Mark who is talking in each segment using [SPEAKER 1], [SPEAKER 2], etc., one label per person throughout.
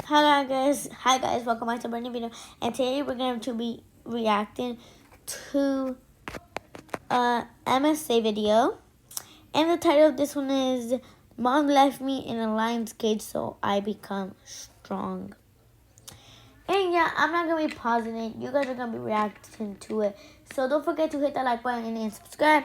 [SPEAKER 1] Hi guys, welcome back to a brand new video. And today we're going to be reacting to MSA video. And the title of this one is Mom Left Me in a Lion's Cage So I Become Strong. And yeah, I'm not going to be pausing it. You guys are going to be reacting to it. So don't forget to hit that like button and subscribe.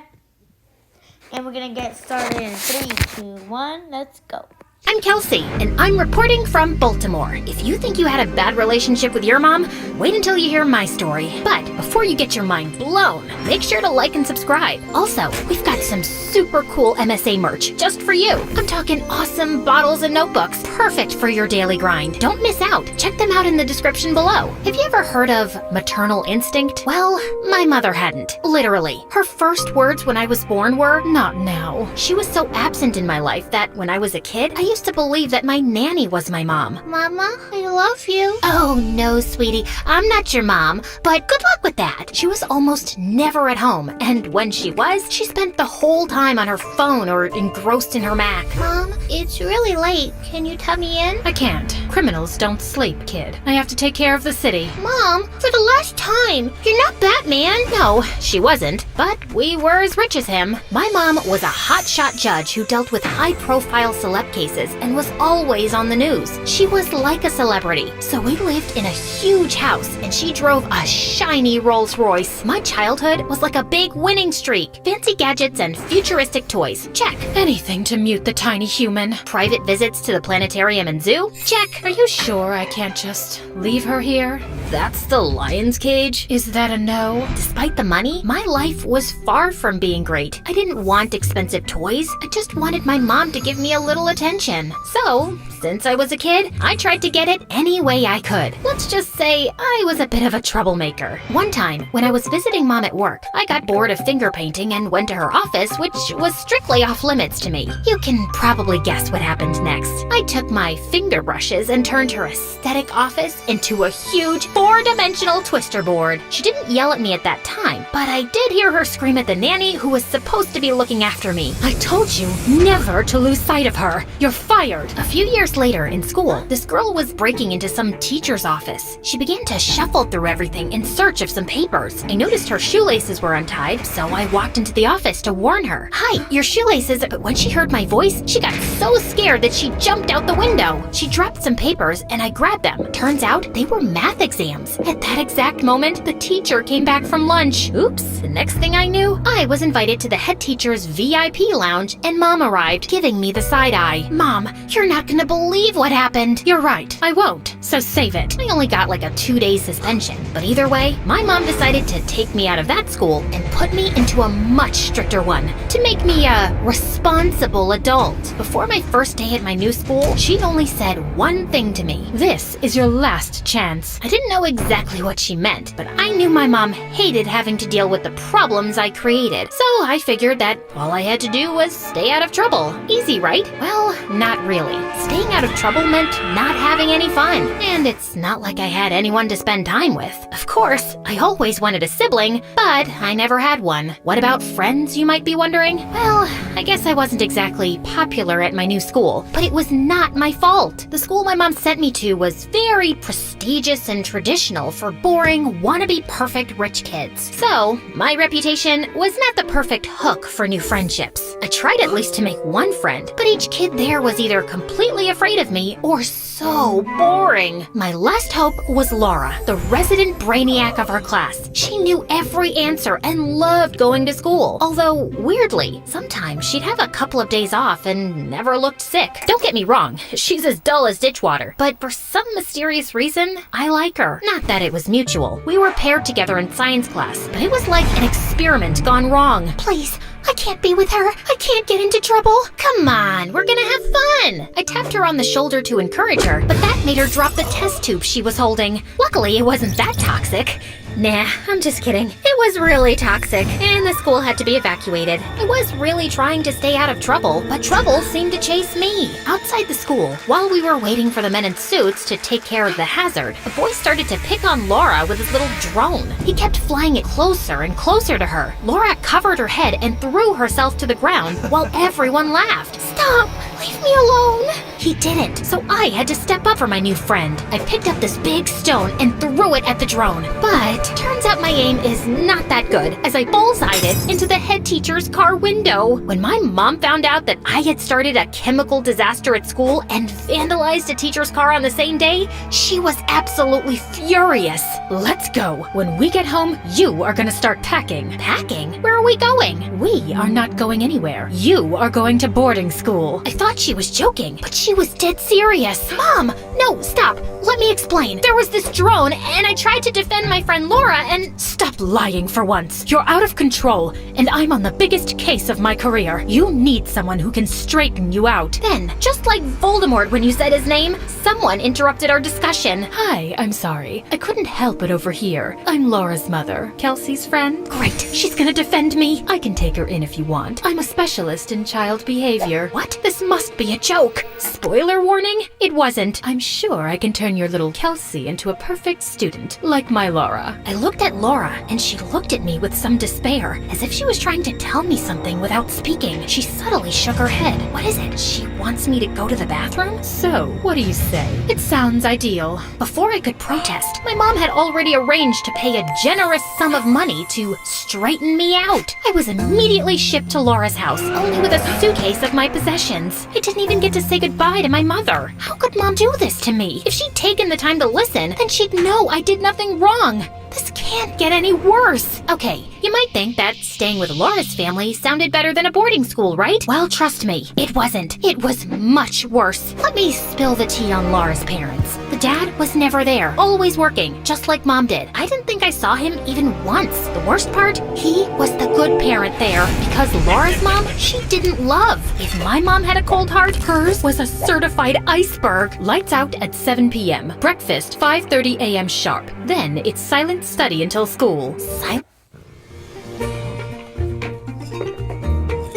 [SPEAKER 1] And we're going to get started in 3, 2, 1, let's go.
[SPEAKER 2] I'm Kelsey, and I'm reporting from Baltimore. If you think you had a bad relationship with your mom, wait until you hear my story. But before you get your mind blown, make sure to like and subscribe. Also, we've got some super cool MSA merch just for you. I'm talking awesome bottles and notebooks, perfect for your daily grind. Don't miss out. Check them out in the description below. Have you ever heard of maternal instinct? Well, my mother hadn't. Literally. Her first words when I was born were, "Not now." She was so absent in my life that when I was a kid, I used to believe that my nanny was my mom.
[SPEAKER 3] Mama, I love you.
[SPEAKER 2] Oh no, sweetie, I'm not your mom, but good luck with that. She was almost never at home, and when she was, she spent the whole time on her phone or engrossed in her Mac.
[SPEAKER 3] Mom, it's really late. Can you tug me in?
[SPEAKER 2] I can't. Criminals don't sleep, kid. I have to take care of the city.
[SPEAKER 3] Mom, for the last time, you're not Batman.
[SPEAKER 2] No, she wasn't, but we were as rich as him. My mom was a hotshot judge who dealt with high-profile celeb cases and was always on the news. She was like a celebrity, so we lived in a huge house and she drove a shiny Rolls Royce. My childhood was like a big winning streak. Fancy gadgets and futuristic toys. Check. Anything to mute the tiny human. Private visits to the planetarium and zoo? Check. Are you sure I can't just leave her here? That's the lion's cage? Is that a no? Despite the money, my life was far from being great. I didn't want expensive toys. I just wanted my mom to give me a little attention. So, since I was a kid, I tried to get it any way I could. Let's just say I was a bit of a troublemaker. One time, when I was visiting mom at work, I got bored of finger painting and went to her office, which was strictly off limits to me. You can probably guess what happened next. I took my finger brushes and turned her aesthetic office into a huge 4-dimensional twister board. She didn't yell at me at that time, but I did hear her scream at the nanny who was supposed to be looking after me. I told you never to lose sight of her. You're fired. A few years later in school, this girl was breaking into some teacher's office. She began to shuffle through everything in search of some papers. I noticed her shoelaces were untied, so I walked into the office to warn her. "Hi, your shoelaces," but when she heard my voice, she got so scared that she jumped out the window. She dropped some papers and I grabbed them. Turns out they were math exams. At that exact moment, the teacher came back from lunch. Oops. The next thing I knew, I was invited to the head teacher's VIP lounge and mom arrived, giving me the side eye. "Mom, you're not gonna believe what happened." You're right, I won't, so save it. I only got like a 2-day suspension, but either way, my mom decided to take me out of that school and put me into a much stricter one to make me a responsible adult. Before my first day at my new school, she only said one thing to me. "This is your last chance." I didn't know exactly what she meant, but I knew my mom hated having to deal with the problems I created, so I figured that all I had to do was stay out of trouble. Easy, right? Well, not really. Staying out of trouble meant not having any fun, and it's not like I had anyone to spend time with. Of course, I always wanted a sibling, but I never had one. What about friends, you might be wondering? Well, I guess I wasn't exactly popular at my new school, but it was not my fault. The school my mom sent me to was very prestigious and traditional for boring, wannabe perfect rich kids. So, my reputation was not the perfect hook for new friendships. I tried at least to make one friend, but each kid there was either completely afraid of me or so boring. My last hope was Laura, the resident brainiac of her class. She knew every answer and loved going to school. Although, weirdly, sometimes she'd have a couple of days off and never looked sick. Don't get me wrong, she's as dull as ditch water, but for some mysterious reason, I like her. Not that it was mutual. We were paired together in science class, but it was like an experiment gone wrong.
[SPEAKER 3] Please, I can't be with her. I can't get into trouble.
[SPEAKER 2] Come on, we're gonna have fun! I tapped her on the shoulder to encourage her, but that made her drop the test tube she was holding. Luckily, it wasn't that toxic. Nah, I'm just kidding. It was really toxic, and the school had to be evacuated. I was really trying to stay out of trouble, but trouble seemed to chase me. Outside the school, while we were waiting for the men in suits to take care of the hazard, a boy started to pick on Laura with his little drone. He kept flying it closer and closer to her. Laura covered her head and threw herself to the ground while everyone laughed.
[SPEAKER 3] Stop! Leave me alone.
[SPEAKER 2] He didn't, so I had to step up for my new friend. I picked up this big stone and threw it at the drone. But turns out my aim is not that good, as I bullseyed it into the head teacher's car window. When my mom found out that I had started a chemical disaster at school and vandalized a teacher's car on the same day, she was absolutely furious. Let's go. When we get home, you are gonna start packing. Packing? Where are we going? We are not going anywhere. You are going to boarding school. I thought she was joking, but she was dead serious. Mom, no, stop. Let me explain. There was this drone, and I tried to defend my friend Laura and... Stop lying for once. You're out of control, and I'm on the biggest case of my career. You need someone who can straighten you out. Then, just like Voldemort when you said his name, someone interrupted our discussion. Hi, I'm sorry. I couldn't help it over here. I'm Laura's mother, Kelsey's friend. Great, she's gonna defend me. I can take her in if you want. I'm a specialist in child behavior. What? This must be a joke. Spoiler warning? It wasn't. I'm sure I can turn your little Kelsey into a perfect student, like my Laura. I looked at Laura, and she looked at me with some despair, as if she was trying to tell me something without speaking. She subtly shook her head. What is it? She wants me to go to the bathroom? So, what do you say? It sounds ideal. Before I could protest, my mom had already arranged to pay a generous sum of money to straighten me out. I was immediately shipped to Laura's house, only with a suitcase of my possessions. I didn't even get to say goodbye to my mother. How could Mom do this to me? If she'd taken the time to listen, then she'd know I did nothing wrong. This can't get any worse. Okay, you might think that staying with Laura's family sounded better than a boarding school, right? Well, trust me, it wasn't. It was much worse. Let me spill the tea on Laura's parents. The dad was never there, always working, just like Mom did. I didn't think I saw him even once. The worst part, he was the good parent there, because Laura's mom, she didn't love. If my mom had a cold heart, hers was a certified iceberg. Lights out at 7 p.m. Breakfast 5:30 a.m. sharp. Then it's silent study until school.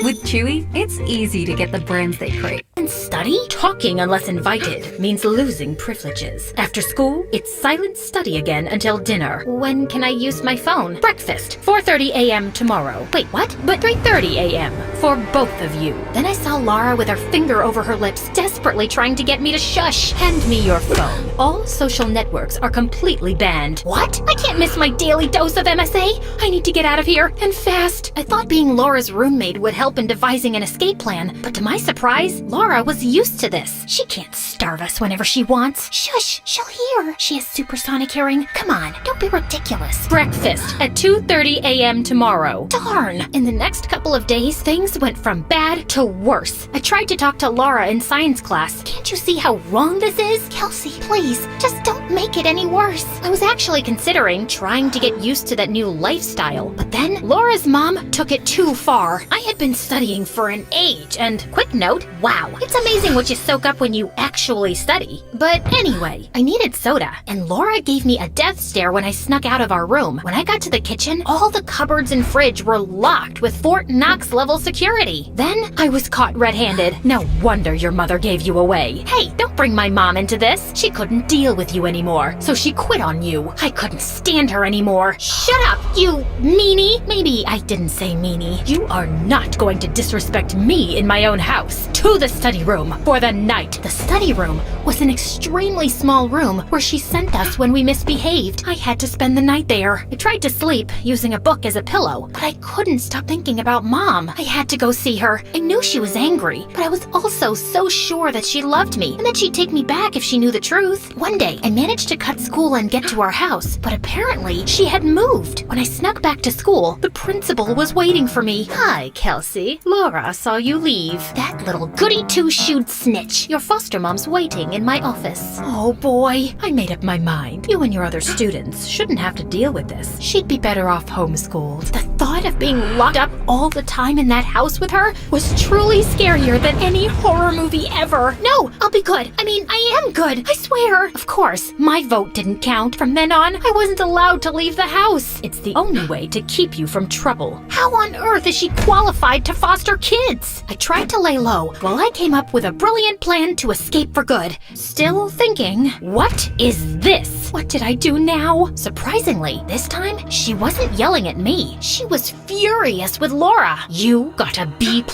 [SPEAKER 4] With Chewy, it's easy to get the brands they crave.
[SPEAKER 2] And study? Talking unless invited means losing privileges. After school, it's silent study again until dinner. When can I use my phone? Breakfast, 4:30 a.m. tomorrow. Wait, what? But 3:30 a.m. for both of you. Then I saw Laura with her finger over her lips, desperately trying to get me to shush. Hand me your phone. All social networks are completely banned. What? I can't miss my daily dose of MSA. I need to get out of here, and fast. I thought being Laura's roommate would help in devising an escape plan, but to my surprise, Laura was used to this. She can't starve us whenever she wants.
[SPEAKER 3] Shush, she'll hear.
[SPEAKER 2] She has supersonic hearing. Come on, don't be ridiculous. Breakfast at 2:30 a.m. tomorrow. Darn! In the next couple of days, things went from bad to worse. I tried to talk to Laura in science class. Can't you see how wrong this is?
[SPEAKER 3] Kelsey, please, just don't make it any worse.
[SPEAKER 2] I was actually considering trying to get used to that new lifestyle, but then Laura's mom took it too far. I had been studying for an age, and quick note, wow, it's amazing what you soak up when you actually study. But anyway, I needed soda, and Laura gave me a death stare when I snuck out of our room. When I got to the kitchen, all the cupboards and fridge were locked with Fort Knox level security. Then I was caught red-handed. No wonder your mother gave you away. Hey, don't bring my mom into this. She couldn't deal with you anymore, so she quit on you. I couldn't stand her anymore. Shut up, you meanie. Maybe I didn't say meanie. You are not going to disrespect me in my own house. To the study room for the night. The study room was an extremely small room where she sent us when we misbehaved. I had to spend the night there. I tried to sleep using a book as a pillow, but I couldn't stop thinking about Mom. I had to go see her. I knew she was angry, but I was also so sure that she loved me and that she'd take me back if she knew the truth. One day, I managed to cut school and get to our house, but apparently she had moved. When I snuck back to school, the principal was waiting for me. Hi, Kelsey. Laura saw you leave. That little goody two-shoed snitch. Your foster mom's waiting in my office. Oh boy, I made up my mind. You and your other students shouldn't have to deal with this. She'd be better off homeschooled. The thought of being locked up all the time in that house with her was truly scarier than any horror movie ever. No, I'll be good. I am good. I swear. Of course, my vote didn't count. From then on, I wasn't allowed to leave the house. It's the only way to keep you from trouble. How on earth is she qualified to foster kids? I tried to lay low while I came up with a brilliant plan to escape for good. Still thinking, what is this? What did I do now? Surprisingly, this time, she wasn't yelling at me. She was furious with Laura. You got a B+?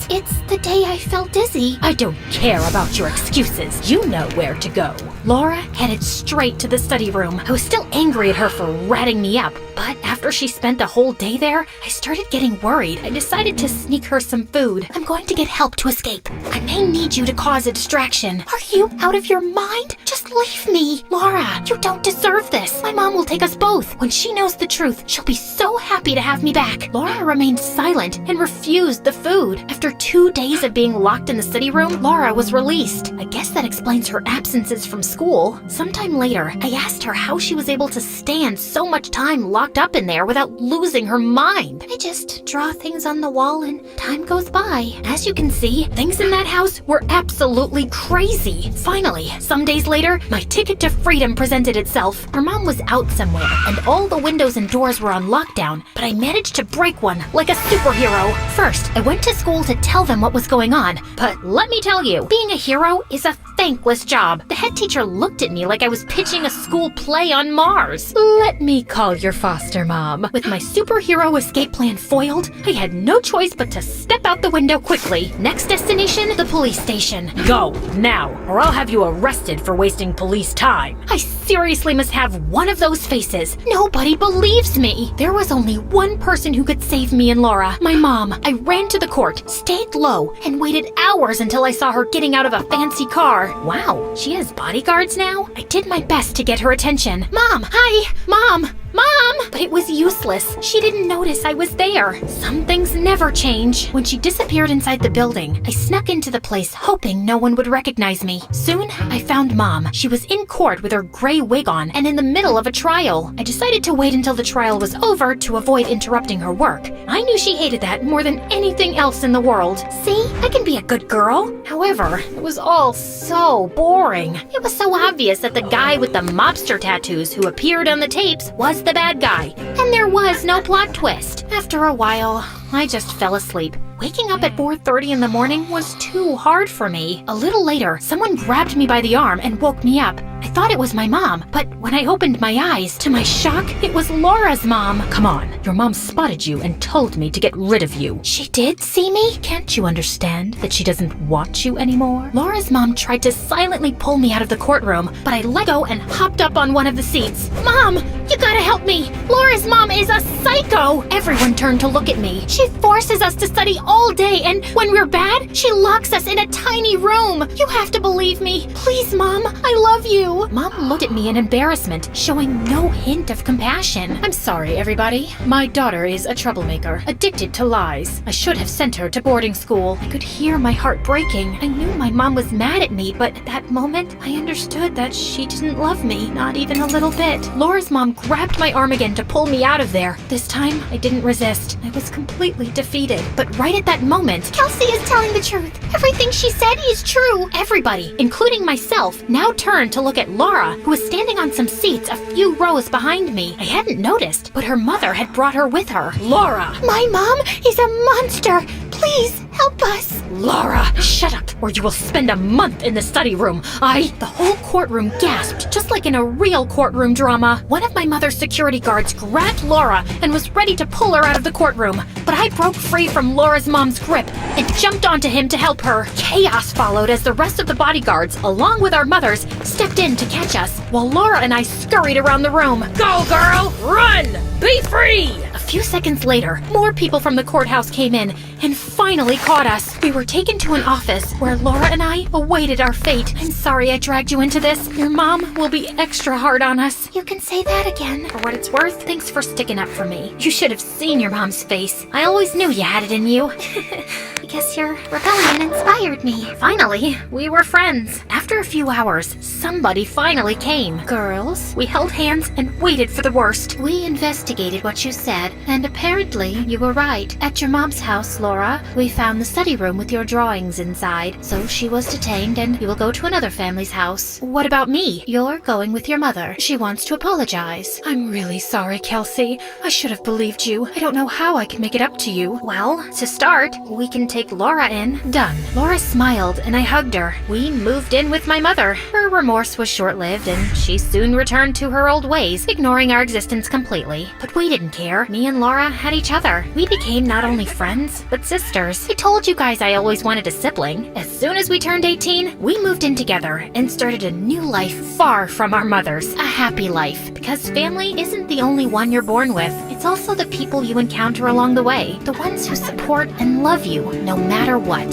[SPEAKER 3] It's the day I felt dizzy.
[SPEAKER 2] I don't care about your excuses. You know where to go. Laura headed straight to the study room. I was still angry at her for ratting me up, but after she spent the whole day there, I started getting worried. I decided to sneak her some food.
[SPEAKER 3] I'm going to get help to escape.
[SPEAKER 2] I may need you to cause a distraction.
[SPEAKER 3] Are you out of your mind? Just leave me.
[SPEAKER 2] Laura, you don't deserve this. My mom will take us both. When she knows the truth, she'll be so happy to have me back. Laura remained silent and refused the food. After 2 days of being locked in the study room, Laura was released. I guess that explains her absences from school. Sometime later, I asked her how she was able to stand so much time locked up in there without losing her mind.
[SPEAKER 3] I just draw things on the wall and time goes by.
[SPEAKER 2] As you can see, things in that house were absolutely crazy. Finally, some days later, my ticket to freedom presented itself. Her mom was out somewhere, and all the windows and doors were on lockdown, but I managed to break one like a superhero. First, I went to school to tell them what was going on, but let me tell you, being a hero is a thankless job. The head teacher looked at me like I was pitching a school play on Mars. Let me call your foster mom. With my superhero escape plan foiled, I had no choice but to step out the window quickly. Next destination, the police station.
[SPEAKER 5] Go, now, or I'll have you arrested for wasting police time.
[SPEAKER 2] I seriously must have one of those faces. Nobody believes me. There was only one person who could save me and Laura, my mom. I ran to the court, stayed low, and waited hours until I saw her getting out of a fancy car. Wow, she has bodyguards now? I did my best to get her attention. Mom, hi, Mom! Mom! But it was useless. She didn't notice I was there. Some things never change. When she disappeared inside the building, I snuck into the place hoping no one would recognize me. Soon, I found Mom. She was in court with her gray wig on and in the middle of a trial. I decided to wait until the trial was over to avoid interrupting her work. I knew she hated that more than anything else in the world. See, I can be a good girl. However, it was all so boring. It was so obvious that the guy with the mobster tattoos who appeared on the tapes was the bad guy, and there was no plot twist. After a while, I just fell asleep. Waking up at 4:30 in the morning was too hard for me. A little later, someone grabbed me by the arm and woke me up. I thought it was my mom, but when I opened my eyes, to my shock, it was Laura's mom.
[SPEAKER 5] Come on, your mom spotted you and told me to get rid of you.
[SPEAKER 2] She did see me?
[SPEAKER 5] Can't you understand that she doesn't want you anymore?
[SPEAKER 2] Laura's mom tried to silently pull me out of the courtroom, but I let go and hopped up on one of the seats. Mom, you gotta help me. Laura's mom is a psycho. Everyone turned to look at me. She forces us to study all day, and when we're bad, she locks us in a tiny room. You have to believe me. Please, Mom, I love you. Mom looked at me in embarrassment, showing no hint of compassion.
[SPEAKER 5] I'm sorry, everybody. My daughter is a troublemaker, addicted to lies. I should have sent her to boarding school.
[SPEAKER 2] I could hear my heart breaking. I knew my mom was mad at me, but at that moment, I understood that she didn't love me, not even a little bit. Laura's mom grabbed my arm again to pull me out of there. This time, I didn't resist. I was completely defeated. But right at that moment,
[SPEAKER 3] Kelsey is telling the truth. Everything she said is true.
[SPEAKER 2] everybody, including myself, now turned to look at Laura, who was standing on some seats a few rows behind me. I hadn't noticed, but her mother had brought her with her.
[SPEAKER 5] Laura!
[SPEAKER 3] My mom is a monster. Please help us.
[SPEAKER 5] Laura! Shut up, or you will spend a month in the study room.
[SPEAKER 2] The whole courtroom gasped, just like in a real courtroom drama. One of my mother's security guards grabbed Laura and was ready to pull her out of the courtroom, but I broke free from Laura's mom's grip and jumped onto him to help her. Chaos followed as the rest of the bodyguards, along with our mothers, stepped in to catch us, while Laura and I scurried around the room.
[SPEAKER 5] Go, girl! Run! Be free!
[SPEAKER 2] A few seconds later, more people from the courthouse came in and finally caught us. We were taken to an office where Laura and I awaited our fate. I'm sorry I dragged you into this. Your mom will be extra hard on us.
[SPEAKER 3] You can say that again.
[SPEAKER 2] For what it's worth, thanks for sticking up for me. You should have seen your mom's face. I always knew you had it in you.
[SPEAKER 3] I guess your rebellion inspired me.
[SPEAKER 2] Finally, we were friends. After a few hours, somebody finally came. Girls, we held hands and waited for the worst.
[SPEAKER 3] We investigated what you said
[SPEAKER 5] And apparently, you were right. At your mom's house, Laura, we found the study room with your drawings inside. So she was detained and you will go to another family's house. What about me? You're going with your mother. She wants to apologize. I'm really sorry, Kelsey. I should have believed you. I don't know how I can make it up to you. Well, to start, we can take Laura in. Done. Laura smiled and I hugged her. We moved in with my mother. Her remorse was short-lived and she soon returned to her old ways, ignoring our existence completely. But we didn't care. Me and Laura had each other. We became not only friends, but sisters. I told you guys I always wanted a sibling. As soon as we turned 18, we moved in together and started a new life far from our mothers. A happy life. Because family isn't the only one you're born with. It's also the people you encounter along the way. The ones who support and love you no matter what.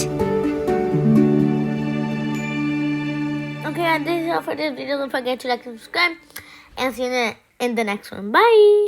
[SPEAKER 1] Okay, this is all for this video. Don't forget to like and subscribe. And see you in the next one. Bye!